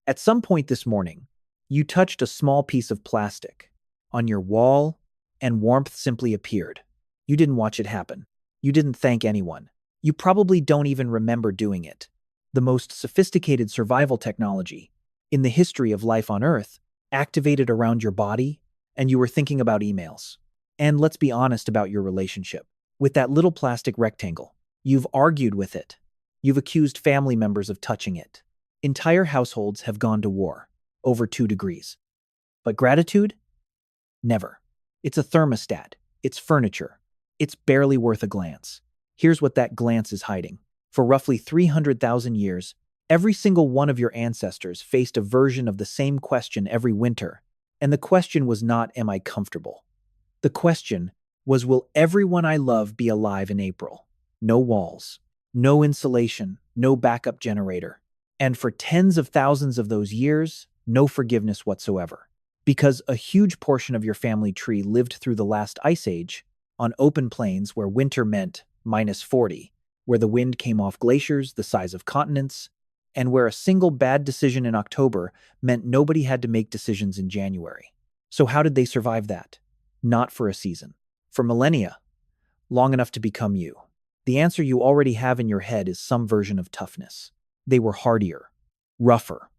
At some point this morning, you touched a small piece of plastic on your wall, and warmth simply appeared. You didn't watch it happen. You didn't thank anyone. You probably don't even remember doing it. The most sophisticated survival technology in the history of life on Earth activated around your body, and you were thinking about emails. And let's be honest about your relationship with that little plastic rectangle. You've argued with it. You've accused family members of touching it. Entire households have gone to war over 2 degrees. But gratitude? Never. It's a thermostat. It's furniture. It's barely worth a glance. Here's what that glance is hiding. For roughly 300,000 years, every single one of your ancestors faced a version of the same question every winter. And the question was not, am I comfortable? The question was, will everyone I love be alive in April? No walls, no insulation, no backup generator. And for tens of thousands of those years, no forgiveness whatsoever. Because a huge portion of your family tree lived through the last ice age on open plains where winter meant -40, where the wind came off glaciers the size of continents, and where a single bad decision in October meant nobody had to make decisions in January. So how did they survive that? Not for a season. For millennia. Long enough to become you. The answer you already have in your head is some version of toughness. They were hardier, rougher,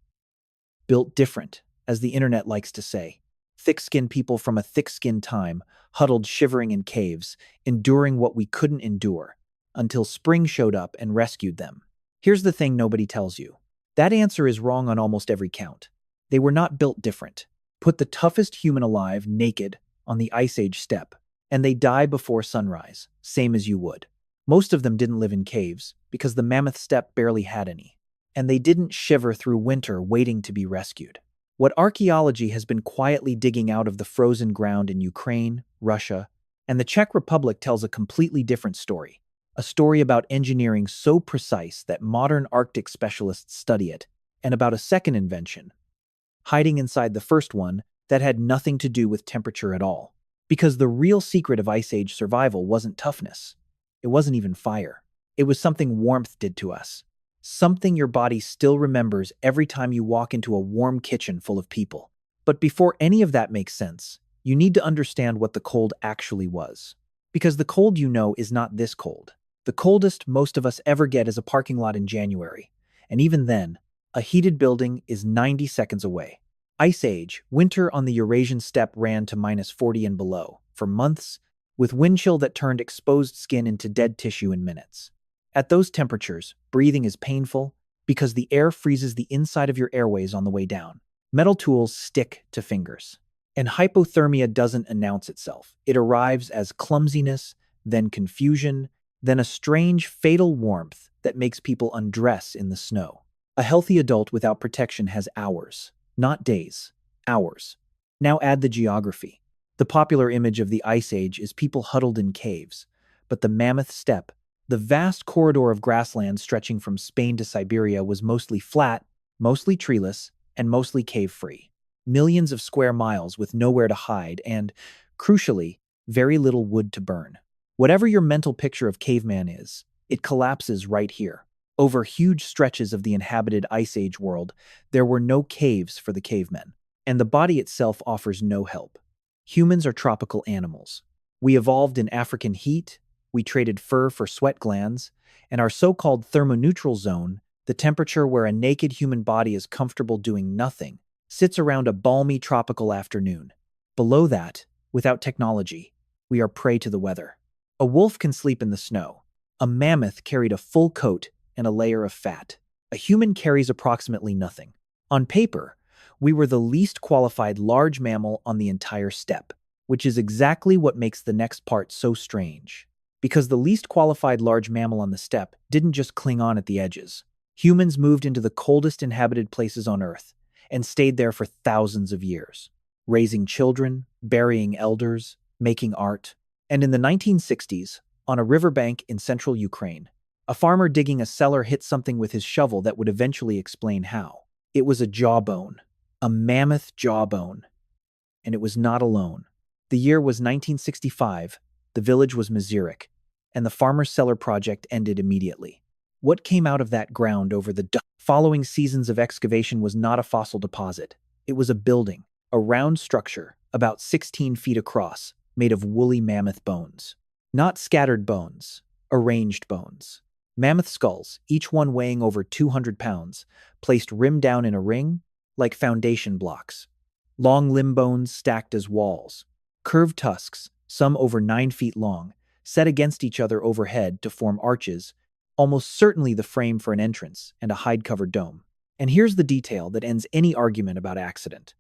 built different, as the internet likes to say. Thick-skinned people from a thick-skinned time, huddled shivering in caves, enduring what we couldn't endure, until spring showed up and rescued them. Here's the thing nobody tells you. That answer is wrong on almost every count. They were not built different. Put the toughest human alive, naked, on the Ice Age steppe, and they die before sunrise, same as you would. Most of them didn't live in caves, because the mammoth steppe barely had any. And they didn't shiver through winter waiting to be rescued. What archaeology has been quietly digging out of the frozen ground in Ukraine, Russia, and the Czech Republic tells a completely different story. A story about engineering so precise that modern Arctic specialists study it, and about a second invention, hiding inside the first one, that had nothing to do with temperature at all. Because the real secret of Ice Age survival wasn't toughness. It wasn't even fire. It was something warmth did to us. Something your body still remembers every time you walk into a warm kitchen full of people. But before any of that makes sense, you need to understand what the cold actually was. Because the cold you know is not this cold. The coldest most of us ever get is a parking lot in January. And even then, a heated building is 90 seconds away. Ice Age, winter on the Eurasian steppe ran to -40 and below, for months, with wind chill that turned exposed skin into dead tissue in minutes. At those temperatures, breathing is painful because the air freezes the inside of your airways on the way down. Metal tools stick to fingers. And hypothermia doesn't announce itself. It arrives as clumsiness, then confusion, then a strange, fatal warmth that makes people undress in the snow. A healthy adult without protection has hours, not days, hours. Now add the geography. The popular image of the Ice Age is people huddled in caves, but the mammoth steppe, the vast corridor of grassland stretching from Spain to Siberia, was mostly flat, mostly treeless, and mostly cave-free. Millions of square miles with nowhere to hide and, crucially, very little wood to burn. Whatever your mental picture of caveman is, it collapses right here. Over huge stretches of the inhabited Ice Age world, there were no caves for the cavemen, and the body itself offers no help. Humans are tropical animals. We evolved in African heat, we traded fur for sweat glands, and our so-called thermoneutral zone, the temperature where a naked human body is comfortable doing nothing, sits around a balmy tropical afternoon. Below that, without technology, we are prey to the weather. A wolf can sleep in the snow. A mammoth carried a full coat and a layer of fat. A human carries approximately nothing. On paper, we were the least qualified large mammal on the entire steppe, which is exactly what makes the next part so strange. Because the least qualified large mammal on the steppe didn't just cling on at the edges. Humans moved into the coldest inhabited places on Earth and stayed there for thousands of years, raising children, burying elders, making art. And in the 1960s, on a riverbank in central Ukraine, a farmer digging a cellar hit something with his shovel that would eventually explain how. It was a jawbone, a mammoth jawbone. And it was not alone. The year was 1965, the village was Mazirik, and the farmer's cellar project ended immediately. What came out of that ground over the following seasons of excavation was not a fossil deposit. It was a building, a round structure, about 16 feet across, made of woolly mammoth bones. Not scattered bones, arranged bones. Mammoth skulls, each one weighing over 200 pounds, placed rim down in a ring, like foundation blocks. Long limb bones stacked as walls. Curved tusks, some over 9 feet long, set against each other overhead to form arches, almost certainly the frame for an entrance and a hide-covered dome. And here's the detail that ends any argument about accident.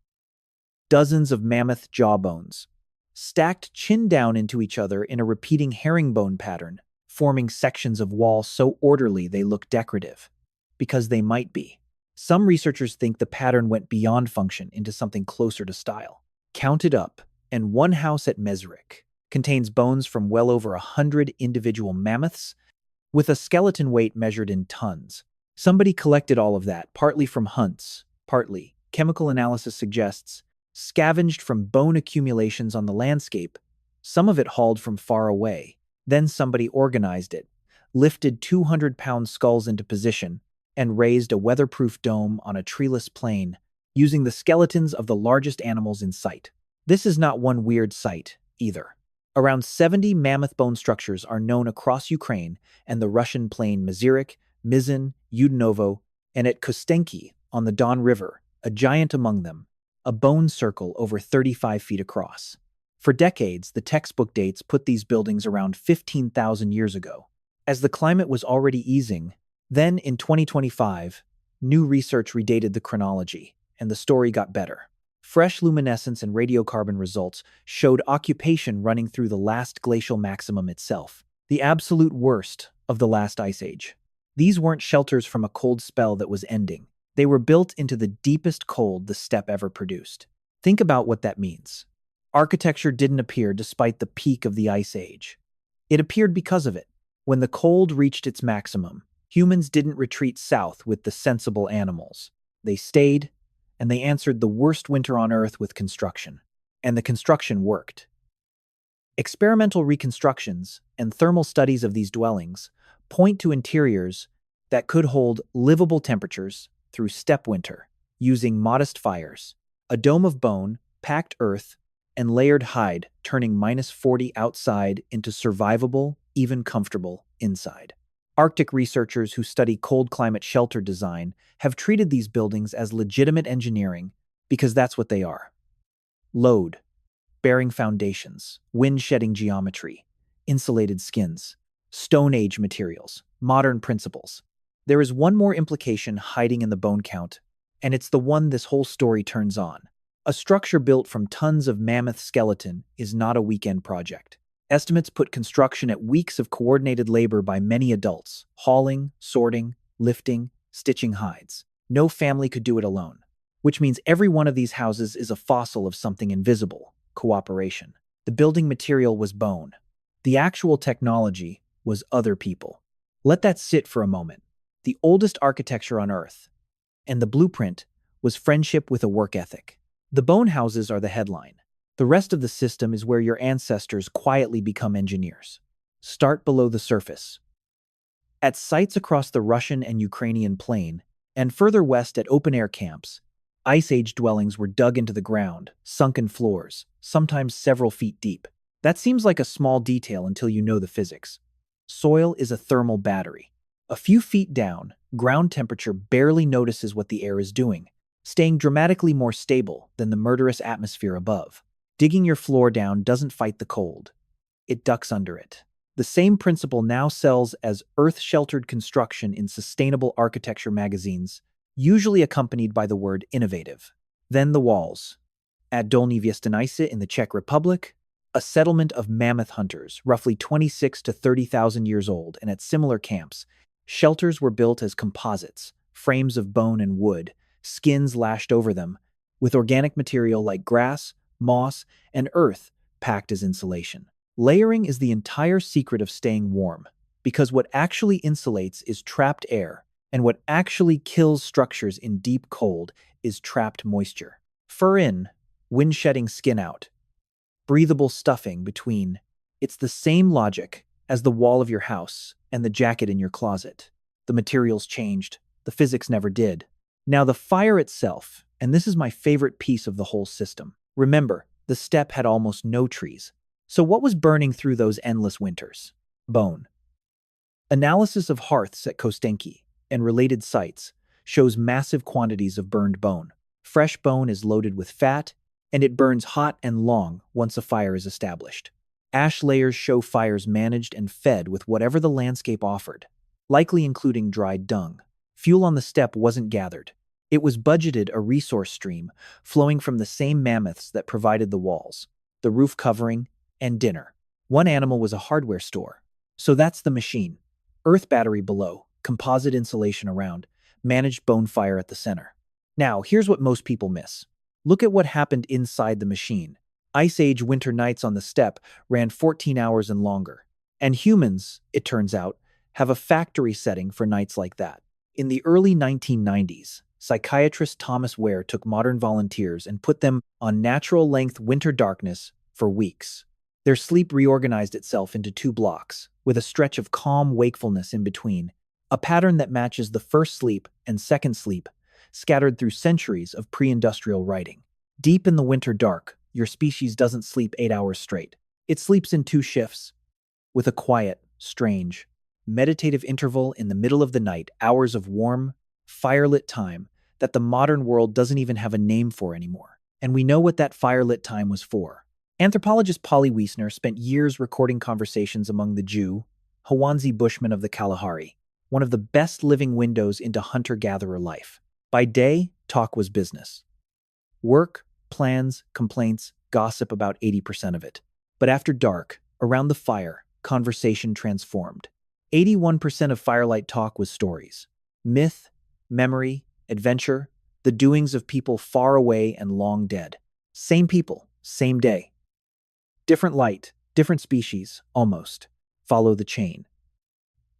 Dozens of mammoth jawbones, stacked chin down into each other in a repeating herringbone pattern, forming sections of wall so orderly they look decorative. Because they might be. Some researchers think the pattern went beyond function into something closer to style. Counted up, and one house at Mesric contains bones from well over 100 individual mammoths, with a skeleton weight measured in tons. Somebody collected all of that, partly from hunts, partly, chemical analysis suggests, scavenged from bone accumulations on the landscape, some of it hauled from far away. Then somebody organized it, lifted 200-pound skulls into position, and raised a weatherproof dome on a treeless plain, using the skeletons of the largest animals in sight. This is not one weird site, either. Around 70 mammoth bone structures are known across Ukraine and the Russian plain Mazyrik, Mizin, Yudinovo, and at Kostenki on the Don River, a giant among them, a bone circle over 35 feet across. For decades, the textbook dates put these buildings around 15,000 years ago. As the climate was already easing, then in 2025, new research redated the chronology, and the story got better. Fresh luminescence and radiocarbon results showed occupation running through the last glacial maximum itself, the absolute worst of the last ice age. These weren't shelters from a cold spell that was ending. They were built into the deepest cold the steppe ever produced. Think about what that means. Architecture didn't appear despite the peak of the ice age. It appeared because of it. When the cold reached its maximum, humans didn't retreat south with the sensible animals. They stayed, and they answered the worst winter on Earth with construction. And the construction worked. Experimental reconstructions and thermal studies of these dwellings point to interiors that could hold livable temperatures through steppe winter, using modest fires, a dome of bone, packed earth, and layered hide, turning -40 outside into survivable, even comfortable inside. Arctic researchers who study cold climate shelter design have treated these buildings as legitimate engineering because that's what they are. Load, bearing foundations, wind-shedding geometry, insulated skins, Stone Age materials, modern principles. There is one more implication hiding in the bone count, and it's the one this whole story turns on. A structure built from tons of mammoth skeleton is not a weekend project. Estimates put construction at weeks of coordinated labor by many adults, hauling, sorting, lifting, stitching hides. No family could do it alone, which means every one of these houses is a fossil of something invisible, cooperation. The building material was bone. The actual technology was other people. Let that sit for a moment. The oldest architecture on Earth, and the blueprint was friendship with a work ethic. The bone houses are the headline. The rest of the system is where your ancestors quietly become engineers. Start below the surface. At sites across the Russian and Ukrainian plain, and further west at open-air camps, Ice Age dwellings were dug into the ground, sunken floors, sometimes several feet deep. That seems like a small detail until you know the physics. Soil is a thermal battery. A few feet down, ground temperature barely notices what the air is doing, staying dramatically more stable than the murderous atmosphere above. Digging your floor down doesn't fight the cold. It ducks under it. The same principle now sells as earth-sheltered construction in sustainable architecture magazines, usually accompanied by the word innovative. Then the walls. At Dolní Věstonice in the Czech Republic, a settlement of mammoth hunters, roughly 26 to 30,000 years old, and at similar camps, shelters were built as composites, frames of bone and wood, skins lashed over them, with organic material like grass, moss, and earth packed as insulation. Layering is the entire secret of staying warm, because what actually insulates is trapped air, and what actually kills structures in deep cold is trapped moisture. Fur in, wind-shedding skin out. Breathable stuffing between. It's the same logic as the wall of your house and the jacket in your closet. The materials changed. The physics never did. Now, the fire itself, and this is my favorite piece of the whole system. Remember, the steppe had almost no trees. So what was burning through those endless winters? Bone. Analysis of hearths at Kostenki and related sites shows massive quantities of burned bone. Fresh bone is loaded with fat, and it burns hot and long once a fire is established. Ash layers show fires managed and fed with whatever the landscape offered, likely including dried dung. Fuel on the steppe wasn't gathered. It was budgeted a resource stream flowing from the same mammoths that provided the walls, the roof covering, and dinner. One animal was a hardware store. So that's the machine. Earth battery below, composite insulation around, managed bone fire at the center. Now, here's what most people miss. Look at what happened inside the machine. Ice Age winter nights on the steppe ran 14 hours and longer. And humans, it turns out, have a factory setting for nights like that. In the early 1990s, psychiatrist Thomas Ware took modern volunteers and put them on natural-length winter darkness for weeks. Their sleep reorganized itself into 2 blocks, with a stretch of calm wakefulness in between, a pattern that matches the first sleep and second sleep, scattered through centuries of pre-industrial writing. Deep in the winter dark, your species doesn't sleep 8 hours straight. It sleeps in 2 shifts, with a quiet, strange, meditative interval in the middle of the night, hours of warm, firelit time that the modern world doesn't even have a name for anymore. And we know what that firelit time was for. Anthropologist Polly Wiesner spent years recording conversations among the Jew, Hawanzi Bushmen of the Kalahari, one of the best living windows into hunter-gatherer life. By day, talk was business. Work, plans, complaints, gossip about 80% of it. But after dark, around the fire, conversation transformed. 81% of firelight talk was stories. Myth, memory, adventure, the doings of people far away and long dead. Same people, same day. Different light, different species, almost. Follow the chain.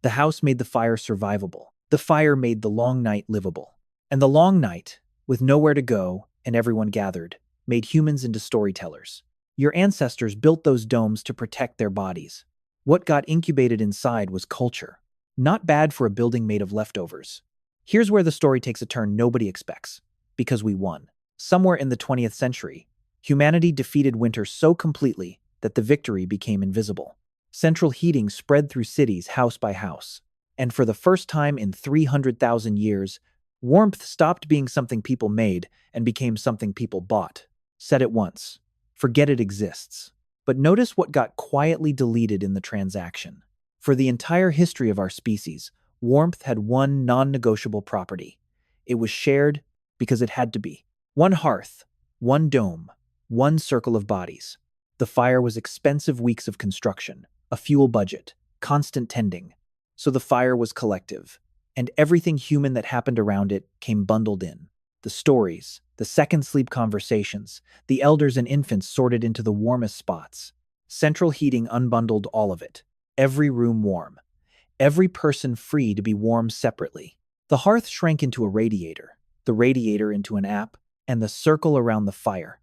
The house made the fire survivable. The fire made the long night livable. And the long night, with nowhere to go and everyone gathered, made humans into storytellers. Your ancestors built those domes to protect their bodies. What got incubated inside was culture. Not bad for a building made of leftovers. Here's where the story takes a turn nobody expects. Because we won. Somewhere in the 20th century, humanity defeated winter so completely that the victory became invisible. Central heating spread through cities house by house. And for the first time in 300,000 years, warmth stopped being something people made and became something people bought. Said it once. Forget it exists. But notice what got quietly deleted in the transaction. For the entire history of our species, warmth had one non-negotiable property. It was shared because it had to be. One hearth, one dome, one circle of bodies. The fire was expensive weeks of construction, a fuel budget, constant tending. So the fire was collective, and everything human that happened around it came bundled in. The stories, the second sleep conversations, the elders and infants sorted into the warmest spots. Central heating unbundled all of it. Every room warm. Every person free to be warm separately. The hearth shrank into a radiator, the radiator into an app, and the circle around the fire.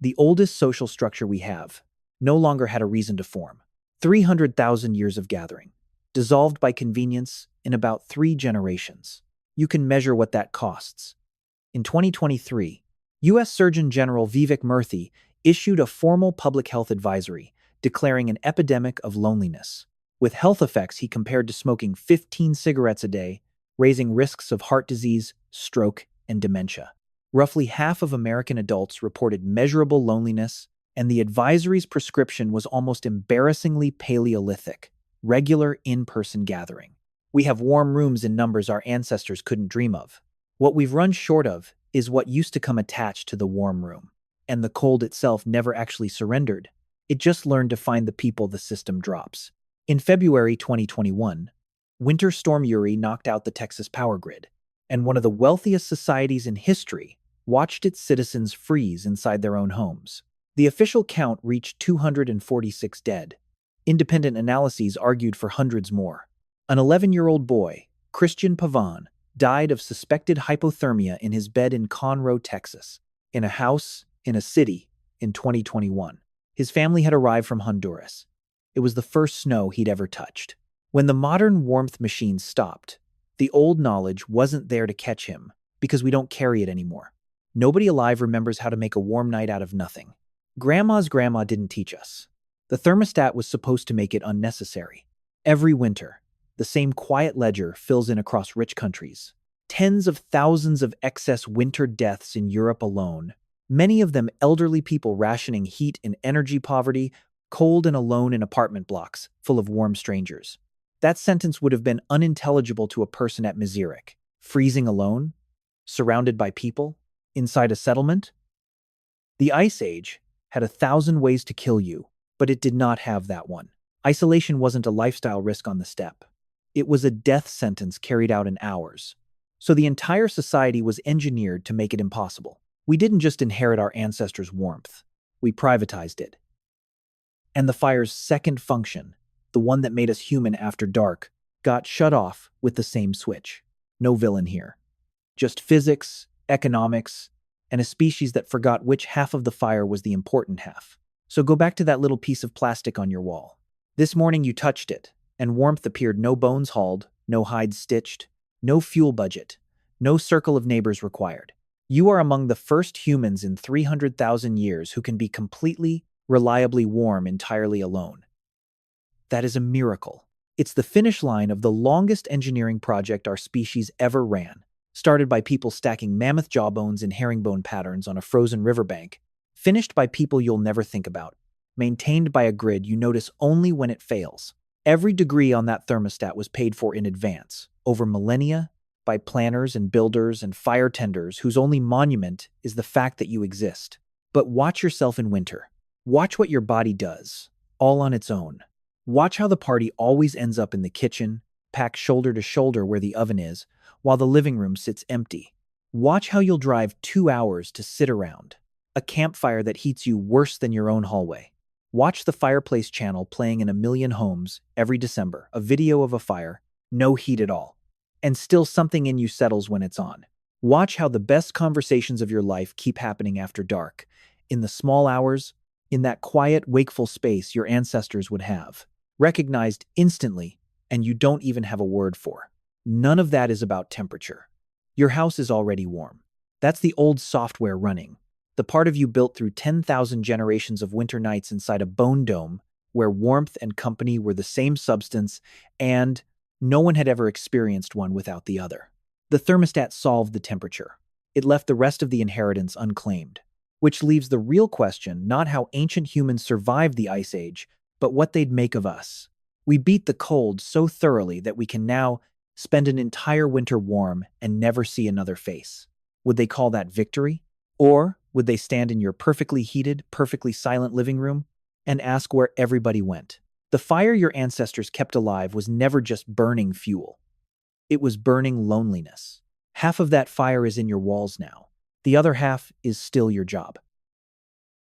The oldest social structure we have no longer had a reason to form. 300,000 years of gathering, dissolved by convenience in about 3 generations. You can measure what that costs. In 2023, U.S. Surgeon General Vivek Murthy issued a formal public health advisory declaring an epidemic of loneliness. With health effects he compared to smoking 15 cigarettes a day, raising risks of heart disease, stroke, and dementia. Roughly half of American adults reported measurable loneliness, and the advisory's prescription was almost embarrassingly Paleolithic, regular in-person gathering. We have warm rooms in numbers our ancestors couldn't dream of. What we've run short of is what used to come attached to the warm room. And the cold itself never actually surrendered. It just learned to find the people the system drops. In February 2021, Winter Storm Uri knocked out the Texas power grid, and one of the wealthiest societies in history watched its citizens freeze inside their own homes. The official count reached 246 dead. Independent analyses argued for hundreds more. An 11-year-old boy, Christian Pavan, died of suspected hypothermia in his bed in Conroe, Texas, in a house, in a city, in 2021. His family had arrived from Honduras. It was the first snow he'd ever touched. When the modern warmth machine stopped, the old knowledge wasn't there to catch him because we don't carry it anymore. Nobody alive remembers how to make a warm night out of nothing. Grandma's grandma didn't teach us. The thermostat was supposed to make it unnecessary. Every winter, the same quiet ledger fills in across rich countries. Tens of thousands of excess winter deaths in Europe alone, many of them elderly people rationing heat in energy poverty, cold and alone in apartment blocks full of warm strangers. That sentence would have been unintelligible to a person at Mizirek. Freezing alone? Surrounded by people? Inside a settlement? The Ice Age had 1,000 ways to kill you, but it did not have that one. Isolation wasn't a lifestyle risk on the steppe. It was a death sentence carried out in hours. So the entire society was engineered to make it impossible. We didn't just inherit our ancestors' warmth. We privatized it. And the fire's second function, the one that made us human after dark, got shut off with the same switch. No villain here. Just physics, economics, and a species that forgot which half of the fire was the important half. So go back to that little piece of plastic on your wall. This morning you touched it, and warmth appeared. No bones hauled, no hides stitched, no fuel budget, no circle of neighbors required. You are among the first humans in 300,000 years who can be completely, reliably warm entirely alone. That is a miracle. It's the finish line of the longest engineering project our species ever ran, started by people stacking mammoth jawbones in herringbone patterns on a frozen riverbank, finished by people you'll never think about, maintained by a grid you notice only when it fails. Every degree on that thermostat was paid for in advance, over millennia, by planners and builders and fire tenders whose only monument is the fact that you exist. But watch yourself in winter. Watch what your body does, all on its own. Watch how the party always ends up in the kitchen, packed shoulder to shoulder where the oven is, while the living room sits empty. Watch how you'll drive 2 hours to sit around a campfire that heats you worse than your own hallway. Watch the fireplace channel playing in a million homes every December, a video of a fire, no heat at all. And still something in you settles when it's on. Watch how the best conversations of your life keep happening after dark, in the small hours, in that quiet, wakeful space your ancestors would have, recognized instantly, and you don't even have a word for. None of that is about temperature. Your house is already warm. That's the old software running, the part of you built through 10,000 generations of winter nights inside a bone dome where warmth and company were the same substance, and no one had ever experienced one without the other. The thermostat solved the temperature. It left the rest of the inheritance unclaimed, which leaves the real question not how ancient humans survived the Ice Age, but what they'd make of us. We beat the cold so thoroughly that we can now spend an entire winter warm and never see another face. Would they call that victory? Or would they stand in your perfectly heated, perfectly silent living room and ask where everybody went? The fire your ancestors kept alive was never just burning fuel. It was burning loneliness. Half of that fire is in your walls now. The other half is still your job.